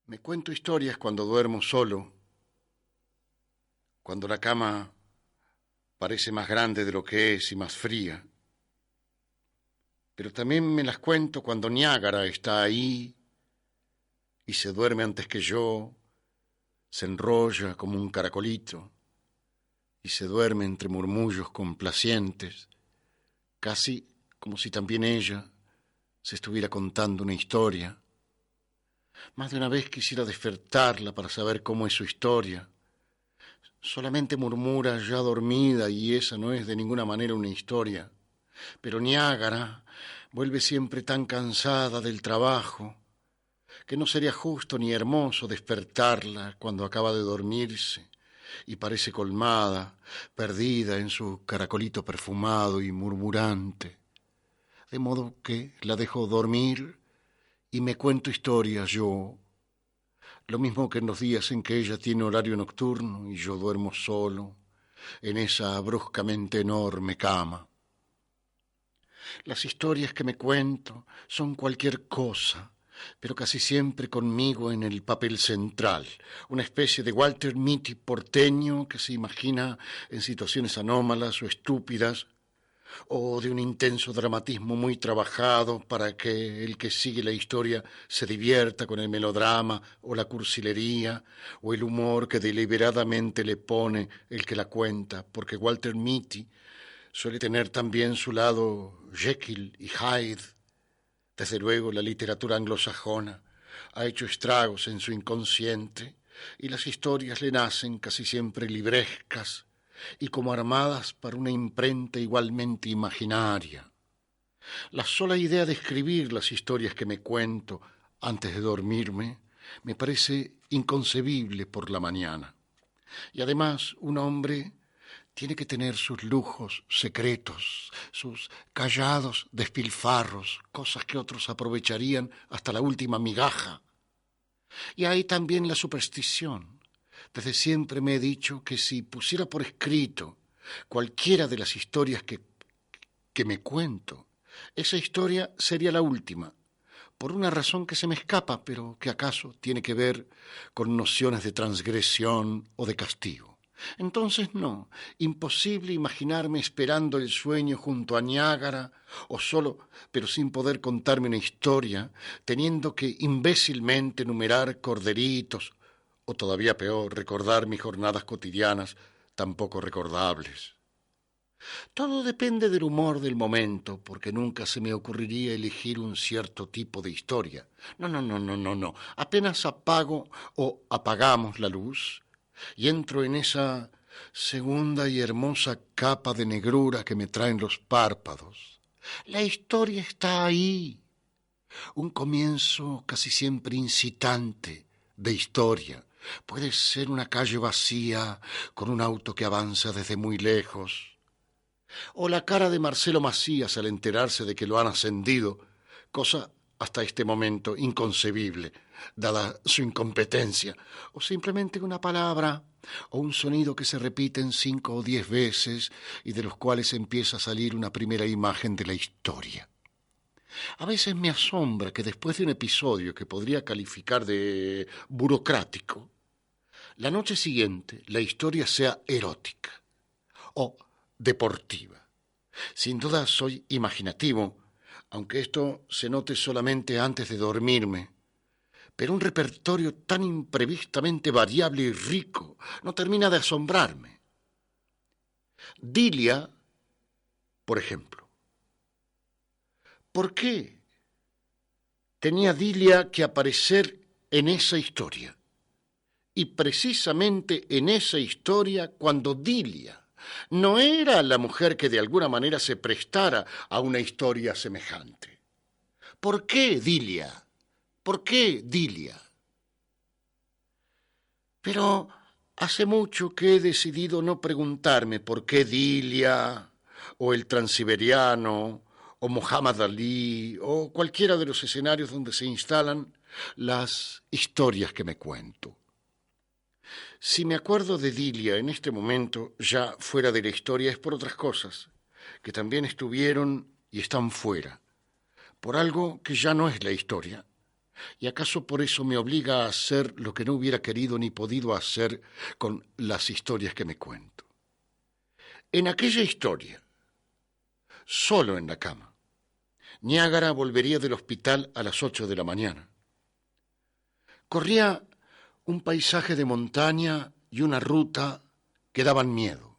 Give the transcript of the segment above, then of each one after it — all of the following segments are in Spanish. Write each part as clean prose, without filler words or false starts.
Me cuento historias cuando duermo solo, cuando la cama parece más grande de lo que es y más fría. Pero también me las cuento cuando Niágara está ahí y se duerme antes que yo, se enrolla como un caracolito y se duerme entre murmullos complacientes, casi como si también ella se estuviera contando una historia. Más de una vez quisiera despertarla para saber cómo es su historia. Solamente murmura ya dormida y esa no es de ninguna manera una historia. Pero Niágara vuelve siempre tan cansada del trabajo que no sería justo ni hermoso despertarla cuando acaba de dormirse y parece colmada, perdida en su caracolito perfumado y murmurante. De modo que la dejo dormir y me cuento historias yo, lo mismo que en los días en que ella tiene horario nocturno y yo duermo solo en esa bruscamente enorme cama. Las historias que me cuento son cualquier cosa, pero casi siempre conmigo en el papel central, una especie de Walter Mitty porteño que se imagina en situaciones anómalas o estúpidas, o de un intenso dramatismo muy trabajado para que el que sigue la historia se divierta con el melodrama o la cursilería o el humor que deliberadamente le pone el que la cuenta, porque Walter Mitty suele tener también su lado Jekyll y Hyde. Desde luego la literatura anglosajona ha hecho estragos en su inconsciente y las historias le nacen casi siempre librescas y como armadas para una imprenta igualmente imaginaria. La sola idea de escribir las historias que me cuento antes de dormirme me parece inconcebible por la mañana. Y además un hombre tiene que tener sus lujos secretos, sus callados despilfarros, cosas que otros aprovecharían hasta la última migaja. Y hay también la superstición. Desde siempre me he dicho que si pusiera por escrito cualquiera de las historias que me cuento, esa historia sería la última, por una razón que se me escapa, pero que acaso tiene que ver con nociones de transgresión o de castigo. Entonces no, imposible imaginarme esperando el sueño junto a Niágara, o solo, pero sin poder contarme una historia, teniendo que imbécilmente numerar corderitos, o todavía peor, recordar mis jornadas cotidianas tan poco recordables. Todo depende del humor del momento, porque nunca se me ocurriría elegir un cierto tipo de historia. No. Apenas apago o apagamos la luz y entro en esa segunda y hermosa capa de negrura que me traen los párpados. La historia está ahí, un comienzo casi siempre incitante de historia. Puede ser una calle vacía con un auto que avanza desde muy lejos, o la cara de Marcelo Macías al enterarse de que lo han ascendido, cosa hasta este momento inconcebible, dada su incompetencia, o simplemente una palabra o un sonido que se repiten 5 o 10 veces y de los cuales empieza a salir una primera imagen de la historia. A veces me asombra que después de un episodio que podría calificar de burocrático, la noche siguiente la historia sea erótica o deportiva. Sin duda soy imaginativo, aunque esto se note solamente antes de dormirme. Pero un repertorio tan imprevistamente variable y rico no termina de asombrarme. Dilia, por ejemplo. ¿Por qué tenía Dilia que aparecer en esa historia? Y precisamente en esa historia cuando Dilia no era la mujer que de alguna manera se prestara a una historia semejante. ¿Por qué Dilia? ¿Por qué Dilia? Pero hace mucho que he decidido no preguntarme por qué Dilia, o el Transiberiano, o Muhammad Ali, o cualquiera de los escenarios donde se instalan las historias que me cuento. Si me acuerdo de Dilia en este momento, ya fuera de la historia, es por otras cosas, que también estuvieron y están fuera, por algo que ya no es la historia. ¿Y acaso por eso me obliga a hacer lo que no hubiera querido ni podido hacer con las historias que me cuento? En aquella historia, solo en la cama, Niágara volvería del hospital a las 8 de la mañana. Corría un paisaje de montaña y una ruta que daban miedo,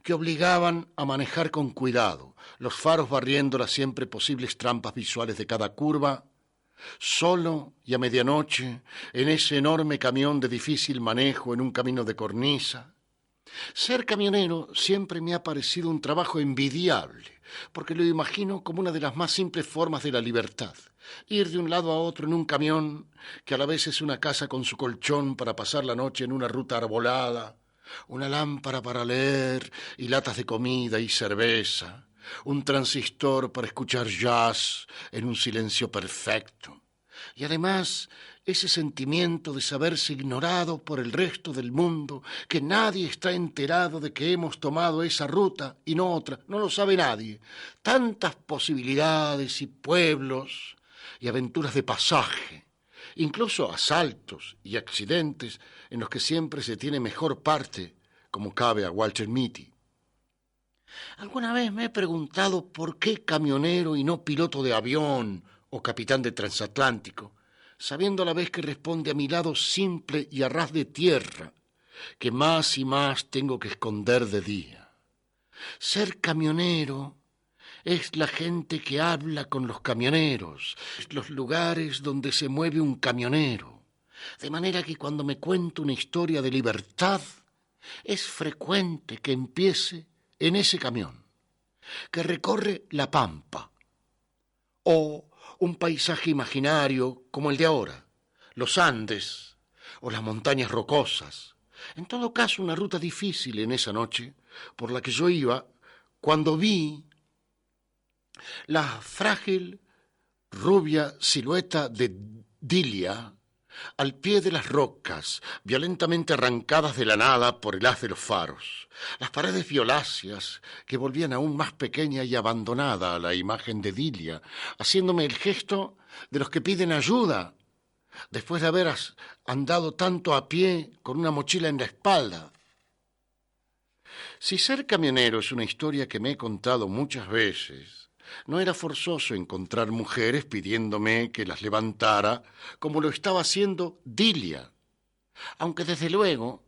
que obligaban a manejar con cuidado, los faros barriendo las siempre posibles trampas visuales de cada curva, solo y a medianoche, en ese enorme camión de difícil manejo en un camino de cornisa. Ser camionero siempre me ha parecido un trabajo envidiable, porque lo imagino como una de las más simples formas de la libertad. Ir de un lado a otro en un camión, que a la vez es una casa con su colchón para pasar la noche en una ruta arbolada, una lámpara para leer y latas de comida y cerveza, un transistor para escuchar jazz en un silencio perfecto. Y además ese sentimiento de saberse ignorado por el resto del mundo, que nadie está enterado de que hemos tomado esa ruta y no otra, no lo sabe nadie. Tantas posibilidades y pueblos y aventuras de pasaje, incluso asaltos y accidentes en los que siempre se tiene mejor parte, como cabe a Walter Mitty. Alguna vez me he preguntado por qué camionero y no piloto de avión o capitán de transatlántico, sabiendo a la vez que responde a mi lado simple y a ras de tierra, que más y más tengo que esconder de día. Ser camionero es la gente que habla con los camioneros, los lugares donde se mueve un camionero, de manera que cuando me cuento una historia de libertad, es frecuente que empiece en ese camión, que recorre la pampa, o un paisaje imaginario como el de ahora, los Andes o las montañas rocosas. En todo caso, una ruta difícil en esa noche por la que yo iba cuando vi la frágil, rubia silueta de Dilia al pie de las rocas, violentamente arrancadas de la nada por el haz de los faros, las paredes violáceas que volvían aún más pequeña y abandonada a la imagen de Dilia, haciéndome el gesto de los que piden ayuda, después de haber andado tanto a pie con una mochila en la espalda. Si ser camionero es una historia que me he contado muchas veces, no era forzoso encontrar mujeres pidiéndome que las levantara como lo estaba haciendo Dilia, aunque desde luego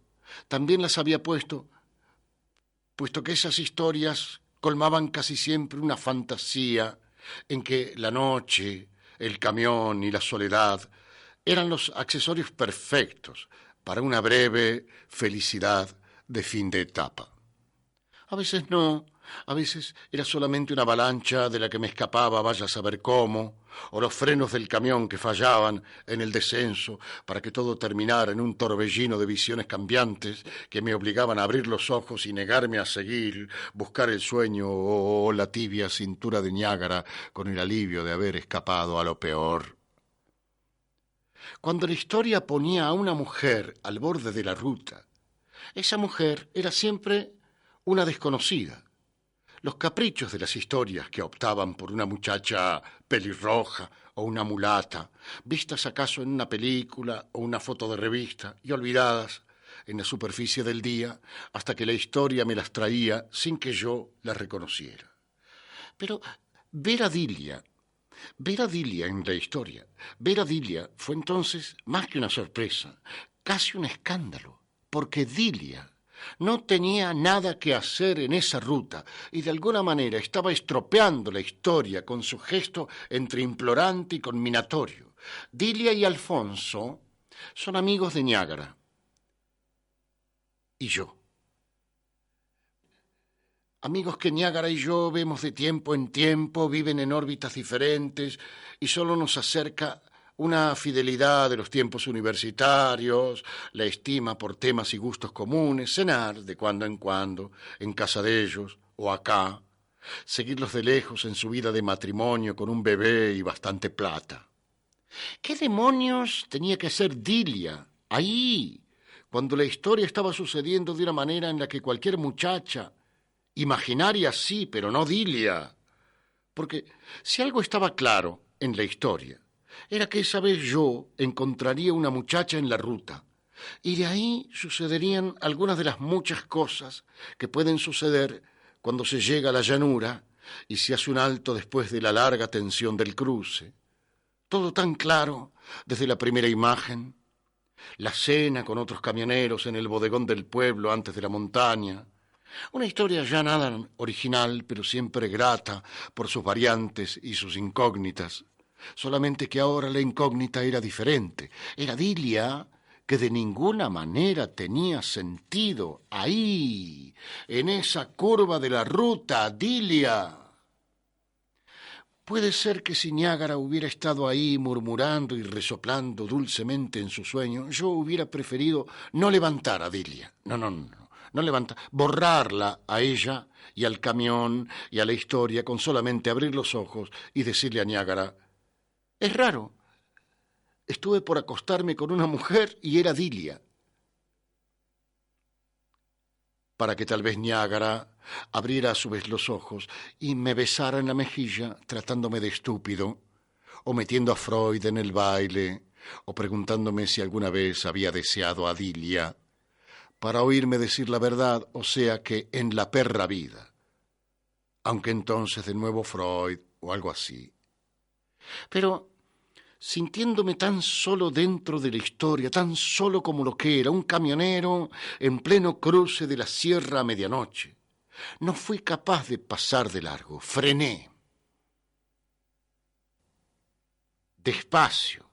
también las había puesto que esas historias colmaban casi siempre una fantasía en que la noche, el camión y la soledad eran los accesorios perfectos para una breve felicidad de fin de etapa. A veces no, a veces era solamente una avalancha de la que me escapaba vaya a saber cómo, o los frenos del camión que fallaban en el descenso para que todo terminara en un torbellino de visiones cambiantes que me obligaban a abrir los ojos y negarme a seguir, buscar el sueño o la tibia cintura de Niágara con el alivio de haber escapado a lo peor. Cuando la historia ponía a una mujer al borde de la ruta, esa mujer era siempre una desconocida. Los caprichos de las historias que optaban por una muchacha pelirroja o una mulata, vistas acaso en una película o una foto de revista y olvidadas en la superficie del día hasta que la historia me las traía sin que yo las reconociera. Pero ver a Dilia en la historia, ver a Dilia fue entonces más que una sorpresa, casi un escándalo, porque Dilia no tenía nada que hacer en esa ruta y de alguna manera estaba estropeando la historia con su gesto entre implorante y conminatorio. Dilia y Alfonso son amigos de Niágara. Y yo. Amigos que Niágara y yo vemos de tiempo en tiempo, viven en órbitas diferentes y solo nos acerca una fidelidad de los tiempos universitarios, la estima por temas y gustos comunes, cenar de cuando en casa de ellos o acá, seguirlos de lejos en su vida de matrimonio con un bebé y bastante plata. ¿Qué demonios tenía que hacer Dilia ahí, cuando la historia estaba sucediendo de una manera en la que cualquier muchacha, imaginaria sí, pero no Dilia? Porque si algo estaba claro en la historia, era que esa vez yo encontraría una muchacha en la ruta, y de ahí sucederían algunas de las muchas cosas que pueden suceder cuando se llega a la llanura y se hace un alto después de la larga tensión del cruce. Todo tan claro desde la primera imagen, la cena con otros camioneros en el bodegón del pueblo antes de la montaña. Una historia ya nada original, pero siempre grata por sus variantes y sus incógnitas. Solamente que ahora la incógnita era diferente. Era Dilia, que de ninguna manera tenía sentido. Ahí, en esa curva de la ruta, Dilia. Puede ser que si Niágara hubiera estado ahí murmurando y resoplando dulcemente en su sueño, yo hubiera preferido no levantar a Dilia. No levantar, borrarla a ella y al camión y a la historia con solamente abrir los ojos y decirle a Niágara: es raro, estuve por acostarme con una mujer y era Dilia. Para que tal vez Niágara abriera a su vez los ojos y me besara en la mejilla tratándome de estúpido, o metiendo a Freud en el baile, o preguntándome si alguna vez había deseado a Dilia, para oírme decir la verdad, o sea que en la perra vida, aunque entonces de nuevo Freud o algo así. Pero sintiéndome tan solo dentro de la historia, tan solo como lo que era, un camionero en pleno cruce de la sierra a medianoche, no fui capaz de pasar de largo. Frené. Despacio.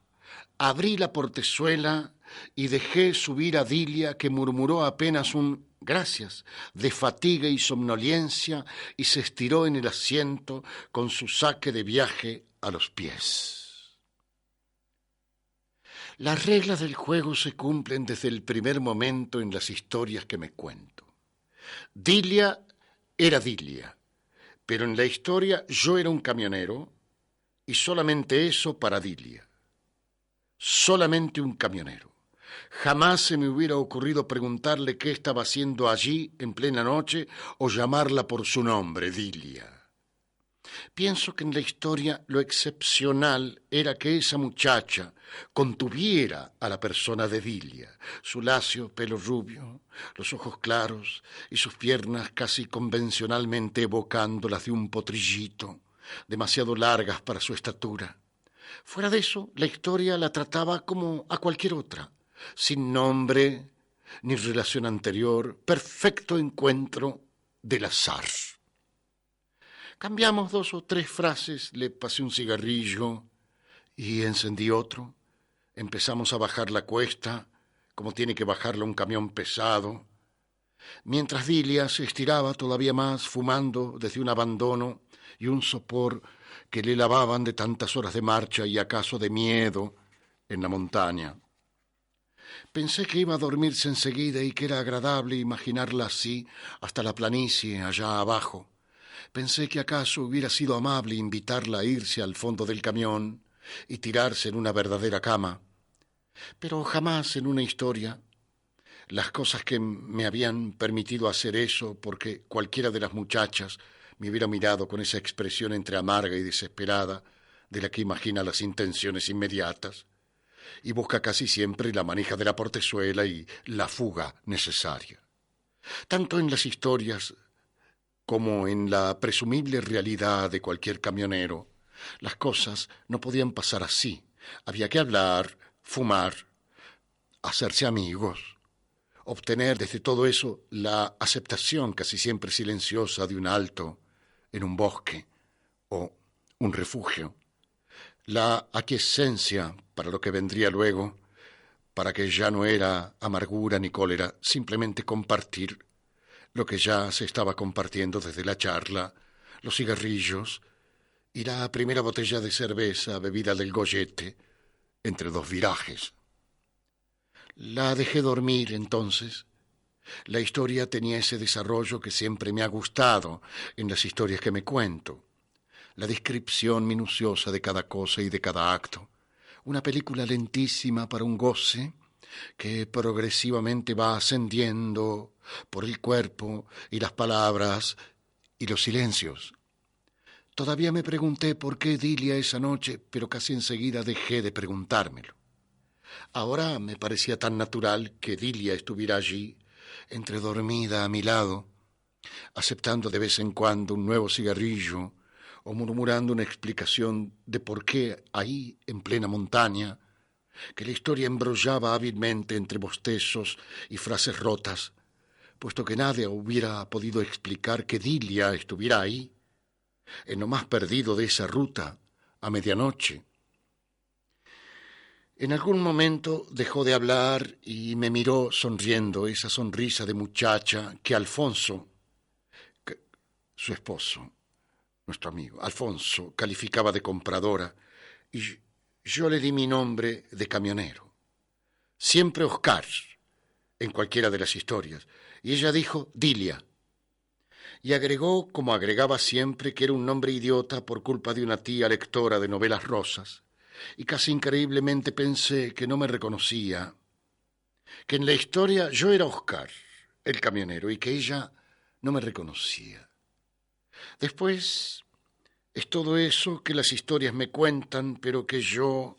Abrí la portezuela y dejé subir a Dilia, que murmuró apenas un gracias de fatiga y somnolencia y se estiró en el asiento con su saque de viaje a los pies. Las reglas del juego se cumplen desde el primer momento en las historias que me cuento. Dilia era Dilia, pero en la historia yo era un camionero y solamente eso para Dilia. Solamente un camionero. Jamás se me hubiera ocurrido preguntarle qué estaba haciendo allí en plena noche o llamarla por su nombre, Dilia. Pienso que en la historia lo excepcional era que esa muchacha contuviera a la persona de Dilia, su lacio pelo rubio, los ojos claros y sus piernas casi convencionalmente evocando las de un potrillito, demasiado largas para su estatura. Fuera de eso, la historia la trataba como a cualquier otra, sin nombre ni relación anterior, perfecto encuentro del azar. Cambiamos 2 o 3 frases, le pasé un cigarrillo y encendí otro. Empezamos a bajar la cuesta, como tiene que bajarla un camión pesado, mientras Dilia se estiraba todavía más, fumando desde un abandono y un sopor que le lavaban de tantas horas de marcha y acaso de miedo en la montaña. Pensé que iba a dormirse enseguida y que era agradable imaginarla así hasta la planicie allá abajo. Pensé que acaso hubiera sido amable invitarla a irse al fondo del camión y tirarse en una verdadera cama. Pero jamás en una historia las cosas que me habían permitido hacer eso, porque cualquiera de las muchachas me hubiera mirado con esa expresión entre amarga y desesperada de la que imagina las intenciones inmediatas y busca casi siempre la manija de la portezuela y la fuga necesaria. Tanto en las historias como en la presumible realidad de cualquier camionero, las cosas no podían pasar así. Había que hablar, fumar, hacerse amigos, obtener desde todo eso la aceptación casi siempre silenciosa de un alto en un bosque o un refugio, la aquiescencia para lo que vendría luego, para que ya no era amargura ni cólera, simplemente compartir lo que ya se estaba compartiendo desde la charla, los cigarrillos y la primera botella de cerveza bebida del gollete entre 2 virajes. La dejé dormir entonces. La historia tenía ese desarrollo que siempre me ha gustado en las historias que me cuento. La descripción minuciosa de cada cosa y de cada acto. Una película lentísima para un goce que progresivamente va ascendiendo por el cuerpo y las palabras y los silencios. Todavía me pregunté por qué Dilia esa noche, pero casi enseguida dejé de preguntármelo. Ahora me parecía tan natural que Dilia estuviera allí, entredormida a mi lado, aceptando de vez en cuando un nuevo cigarrillo o murmurando una explicación de por qué ahí, en plena montaña, que la historia embrollaba hábilmente entre bostezos y frases rotas, puesto que nadie hubiera podido explicar que Dilia estuviera ahí, en lo más perdido de esa ruta, a medianoche. En algún momento dejó de hablar y me miró sonriendo, esa sonrisa de muchacha que Alfonso, su esposo, nuestro amigo, Alfonso, calificaba de compradora, y yo le di mi nombre de camionero. Siempre Oscar, en cualquiera de las historias, y ella dijo Dilia. Y agregó, como agregaba siempre, que era un nombre idiota por culpa de una tía lectora de novelas rosas, y casi increíblemente pensé que no me reconocía, que en la historia yo era Oscar, el camionero, y que ella no me reconocía. Después es todo eso que las historias me cuentan, pero que yo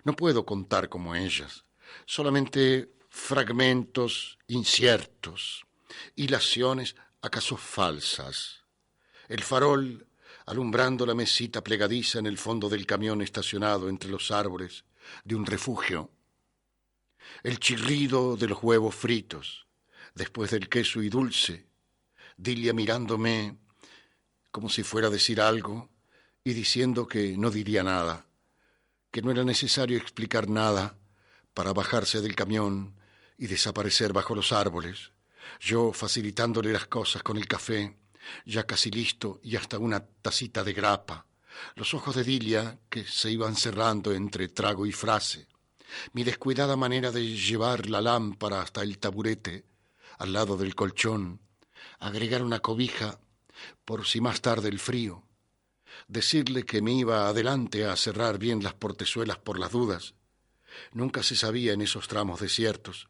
no puedo contar como ellas, solamente fragmentos inciertos, hilaciones acaso falsas. El farol alumbrando la mesita plegadiza en el fondo del camión estacionado entre los árboles de un refugio, el chirrido de los huevos fritos, después del queso y dulce, Dilia mirándome como si fuera a decir algo y diciendo que no diría nada, que no era necesario explicar nada para bajarse del camión y desaparecer bajo los árboles, yo facilitándole las cosas con el café, ya casi listo y hasta una tacita de grapa, los ojos de Dilia que se iban cerrando entre trago y frase, mi descuidada manera de llevar la lámpara hasta el taburete, al lado del colchón, agregar una cobija por si más tarde el frío, decirle que me iba adelante a cerrar bien las portezuelas por las dudas. Nunca se sabía en esos tramos desiertos.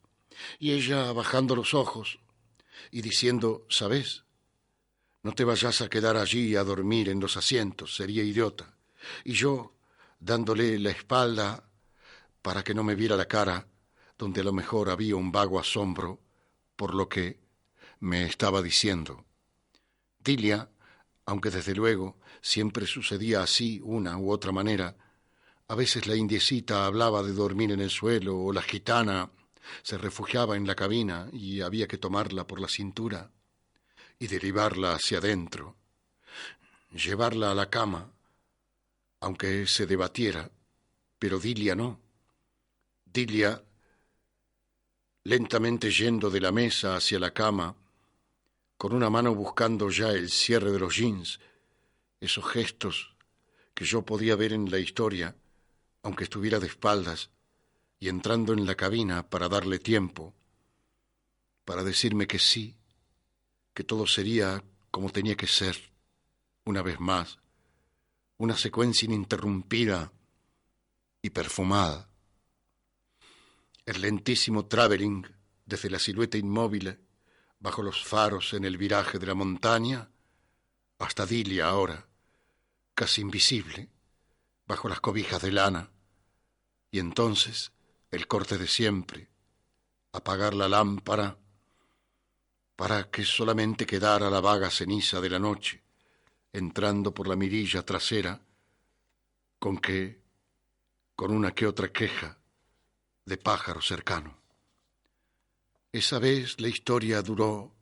Y ella bajando los ojos y diciendo, ¿sabes? No te vayas a quedar allí a dormir en los asientos, sería idiota. Y yo dándole la espalda para que no me viera la cara, donde a lo mejor había un vago asombro por lo que me estaba diciendo. Dilia, aunque desde luego siempre sucedía así una u otra manera, a veces la indiecita hablaba de dormir en el suelo o la gitana se refugiaba en la cabina y había que tomarla por la cintura y derivarla hacia adentro, llevarla a la cama, aunque se debatiera, pero Dilia no. Dilia, lentamente yendo de la mesa hacia la cama, con una mano buscando ya el cierre de los jeans, esos gestos que yo podía ver en la historia, aunque estuviera de espaldas, y entrando en la cabina para darle tiempo, para decirme que sí, que todo sería como tenía que ser, una vez más, una secuencia ininterrumpida y perfumada. El lentísimo traveling desde la silueta inmóvil bajo los faros en el viraje de la montaña hasta Dilia ahora, casi invisible, bajo las cobijas de lana, y entonces el corte de siempre, apagar la lámpara para que solamente quedara la vaga ceniza de la noche, entrando por la mirilla trasera, con una que otra queja de pájaro cercano. Esa vez la historia duró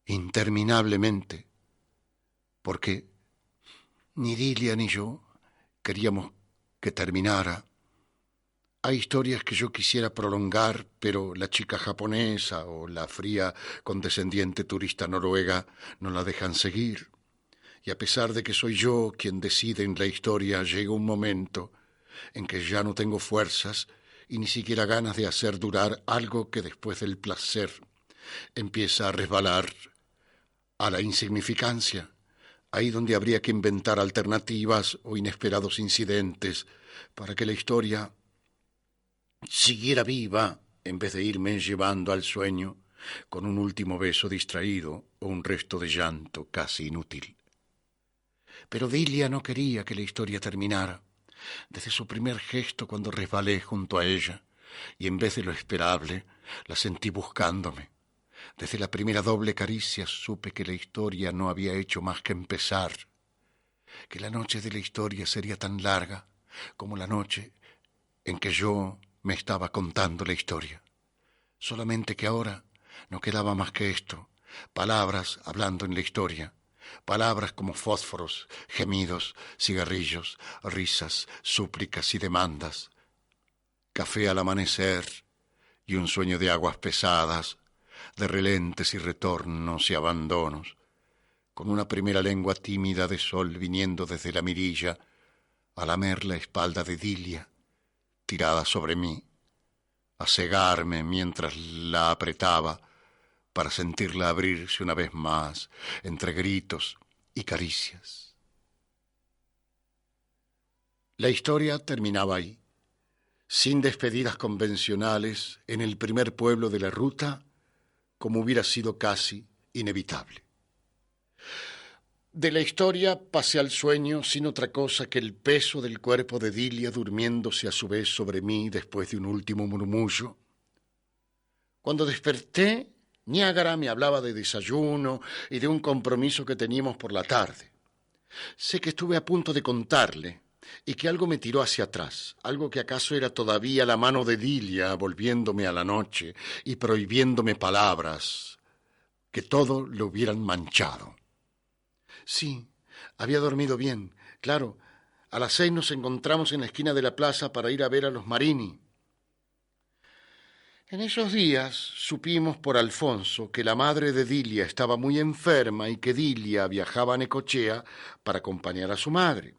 interminablemente, porque ni Dilia ni yo queríamos que terminara. Hay historias que yo quisiera prolongar, pero la chica japonesa o la fría condescendiente turista noruega no la dejan seguir. Y a pesar de que soy yo quien decide en la historia, llega un momento en que ya no tengo fuerzas y ni siquiera ganas de hacer durar algo que después del placer empieza a resbalar a la insignificancia, ahí donde habría que inventar alternativas o inesperados incidentes para que la historia siguiera viva en vez de irme llevando al sueño con un último beso distraído o un resto de llanto casi inútil. Pero Dilia no quería que la historia terminara. Desde su primer gesto cuando resbalé junto a ella, y en vez de lo esperable, la sentí buscándome. Desde la primera doble caricia supe que la historia no había hecho más que empezar, que la noche de la historia sería tan larga como la noche en que yo me estaba contando la historia. Solamente que ahora no quedaba más que esto, palabras hablando en la historia, palabras como fósforos, gemidos, cigarrillos, risas, súplicas y demandas, café al amanecer y un sueño de aguas pesadas, de relentes y retornos y abandonos, con una primera lengua tímida de sol viniendo desde la mirilla a lamer la espalda de Dilia, tirada sobre mí, a cegarme mientras la apretaba para sentirla abrirse una vez más entre gritos y caricias. La historia terminaba ahí, sin despedidas convencionales, en el primer pueblo de la ruta, como hubiera sido casi inevitable. De la historia pasé al sueño sin otra cosa que el peso del cuerpo de Dilia durmiéndose a su vez sobre mí después de un último murmullo. Cuando desperté, Niágara me hablaba de desayuno y de un compromiso que teníamos por la tarde. Sé que estuve a punto de contarle y que algo me tiró hacia atrás, algo que acaso era todavía la mano de Dilia volviéndome a la noche y prohibiéndome palabras que todo lo hubieran manchado. Sí, había dormido bien, claro. A las 6 nos encontramos en la esquina de la plaza para ir a ver a los Marini. En esos días supimos por Alfonso que la madre de Dilia estaba muy enferma y que Dilia viajaba a Necochea para acompañar a su madre.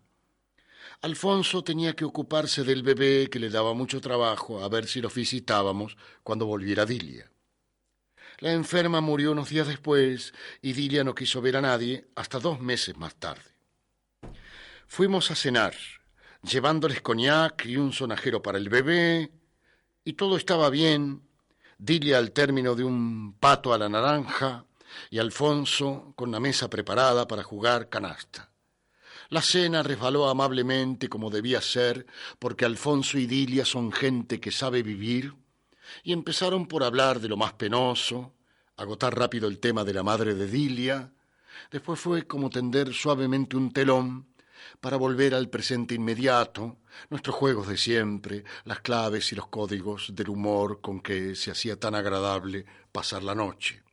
Alfonso tenía que ocuparse del bebé, que le daba mucho trabajo, a ver si los visitábamos cuando volviera Dilia. La enferma murió unos días después y Dilia no quiso ver a nadie hasta 2 meses más tarde. Fuimos a cenar, llevándoles coñac y un sonajero para el bebé, y todo estaba bien. Dilia al término de un pato a la naranja y Alfonso con la mesa preparada para jugar canasta. La cena resbaló amablemente como debía ser, porque Alfonso y Dilia son gente que sabe vivir, y empezaron por hablar de lo más penoso, agotar rápido el tema de la madre de Dilia. Después fue como tender suavemente un telón para volver al presente inmediato, nuestros juegos de siempre, las claves y los códigos del humor con que se hacía tan agradable pasar la noche.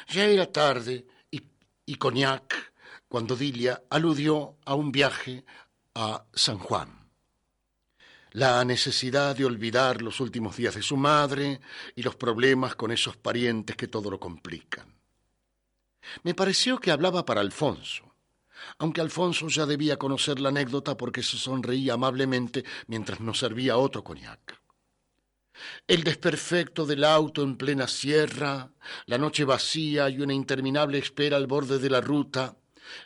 Ya era tarde y coñac cuando Dilia aludió a un viaje a San Juan. La necesidad de olvidar los últimos días de su madre y los problemas con esos parientes que todo lo complican. Me pareció que hablaba para Alfonso, aunque Alfonso ya debía conocer la anécdota porque se sonreía amablemente mientras nos servía otro coñac. El desperfecto del auto en plena sierra, la noche vacía y una interminable espera al borde de la ruta,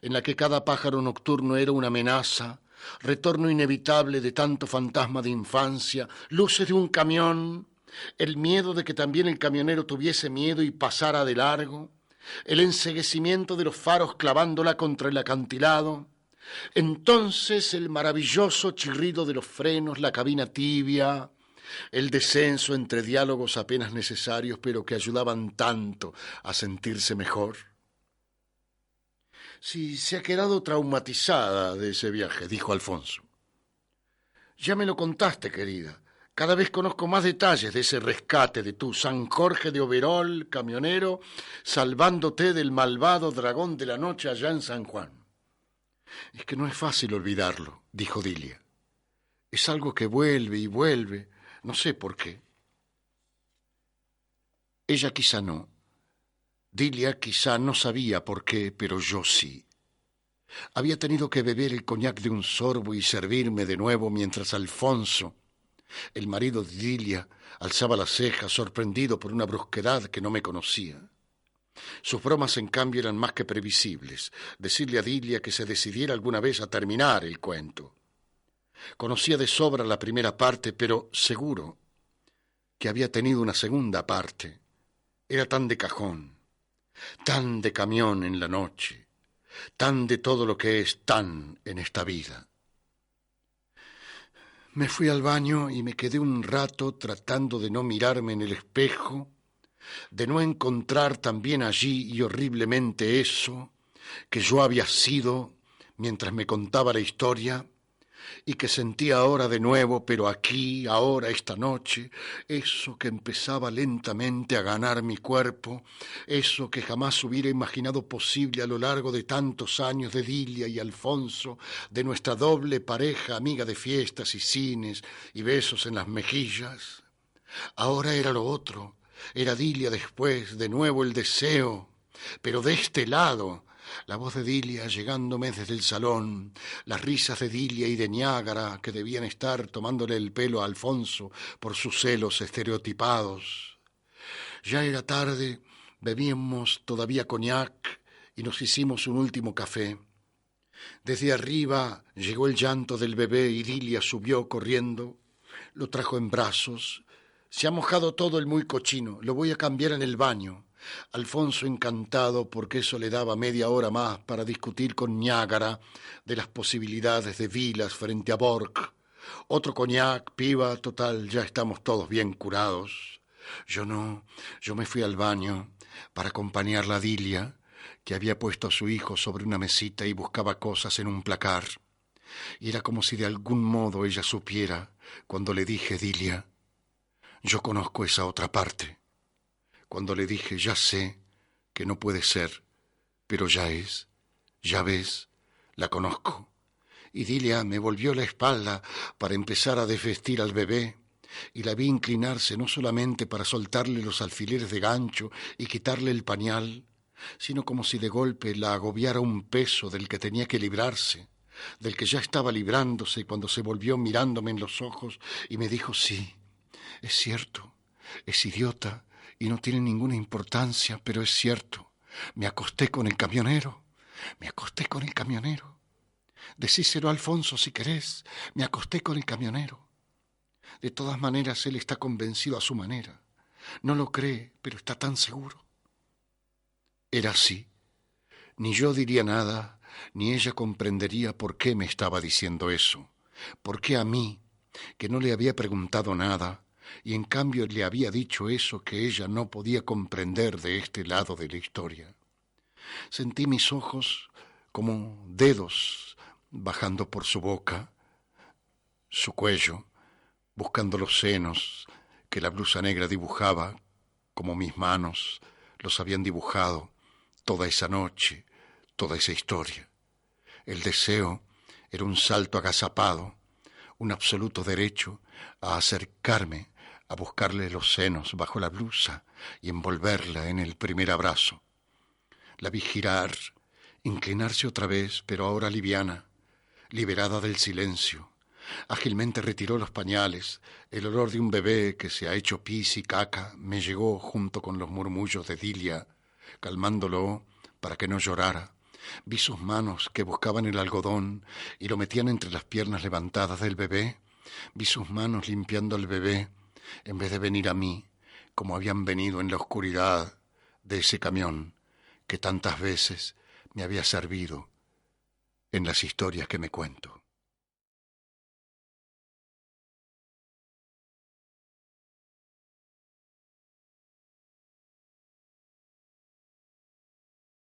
en la que cada pájaro nocturno era una amenaza, retorno inevitable de tanto fantasma de infancia, luces de un camión, el miedo de que también el camionero tuviese miedo y pasara de largo, el enceguecimiento de los faros clavándola contra el acantilado, entonces el maravilloso chirrido de los frenos, la cabina tibia, el descenso entre diálogos apenas necesarios pero que ayudaban tanto a sentirse mejor. Sí, se ha quedado traumatizada de ese viaje, dijo Alfonso. Ya me lo contaste, querida. Cada vez conozco más detalles de ese rescate de tu San Jorge de overol, camionero, salvándote del malvado dragón de la noche allá en San Juan. Es que no es fácil olvidarlo, dijo Dilia. Es algo que vuelve y vuelve, no sé por qué. Ella quizá no. Dilia quizá no sabía por qué, pero yo sí. Había tenido que beber el coñac de un sorbo y servirme de nuevo mientras Alfonso, el marido de Dilia, alzaba las cejas, sorprendido por una brusquedad que no me conocía. Sus bromas, en cambio, eran más que previsibles. Decirle a Dilia que se decidiera alguna vez a terminar el cuento. Conocía de sobra la primera parte, pero seguro que había tenido una segunda parte. Era tan de cajón, tan de camión en la noche, tan de todo lo que es tan en esta vida. Me fui al baño y me quedé un rato tratando de no mirarme en el espejo, de no encontrar también allí y horriblemente eso que yo había sido mientras me contaba la historia y que sentía ahora de nuevo, pero aquí, ahora, esta noche, eso que empezaba lentamente a ganar mi cuerpo, eso que jamás hubiera imaginado posible a lo largo de tantos años de Dilia y Alfonso, de nuestra doble pareja amiga de fiestas y cines y besos en las mejillas. Ahora era lo otro, era Dilia después, de nuevo el deseo, pero de este lado, la voz de Dilia llegándome desde el salón, las risas de Dilia y de Niágara que debían estar tomándole el pelo a Alfonso por sus celos estereotipados. Ya era tarde, bebíamos todavía coñac y nos hicimos un último café. Desde arriba llegó el llanto del bebé y Dilia subió corriendo, lo trajo en brazos. Se ha mojado todo el muy cochino, lo voy a cambiar en el baño. Alfonso encantado porque eso le daba media hora más para discutir con Niágara de las posibilidades de Vilas frente a Borg. Otro coñac, piba, total, ya estamos todos bien curados. Yo no, yo me fui al baño para acompañar a Dilia, que había puesto a su hijo sobre una mesita y buscaba cosas en un placar. Y era como si de algún modo ella supiera, cuando le dije, Dilia, yo conozco esa otra parte. Cuando le dije, ya sé que no puede ser, pero ya es, ya ves, la conozco. Y Dilia me volvió la espalda para empezar a desvestir al bebé, y la vi inclinarse no solamente para soltarle los alfileres de gancho y quitarle el pañal, sino como si de golpe la agobiara un peso del que tenía que librarse, del que ya estaba librándose, cuando se volvió mirándome en los ojos y me dijo, sí, es cierto, es idiota y no tiene ninguna importancia, pero es cierto, me acosté con el camionero, me acosté con el camionero. Decíselo a Alfonso si querés, me acosté con el camionero. De todas maneras, él está convencido a su manera. No lo cree, pero está tan seguro. Era así. Ni yo diría nada, ni ella comprendería por qué me estaba diciendo eso. Por qué a mí, que no le había preguntado nada, y en cambio le había dicho eso que ella no podía comprender de este lado de la historia. Sentí mis ojos como dedos bajando por su boca, su cuello, buscando los senos que la blusa negra dibujaba, como mis manos los habían dibujado toda esa noche, toda esa historia. El deseo era un salto agazapado, un absoluto derecho a acercarme, a buscarle los senos bajo la blusa y envolverla en el primer abrazo. La vi girar, inclinarse otra vez, pero ahora liviana, liberada del silencio. Ágilmente retiró los pañales. El olor de un bebé que se ha hecho pis y caca me llegó junto con los murmullos de Dilia, calmándolo para que no llorara. Vi sus manos que buscaban el algodón y lo metían entre las piernas levantadas del bebé. Vi sus manos limpiando al bebé en vez de venir a mí, como habían venido en la oscuridad de ese camión que tantas veces me había servido en las historias que me cuento.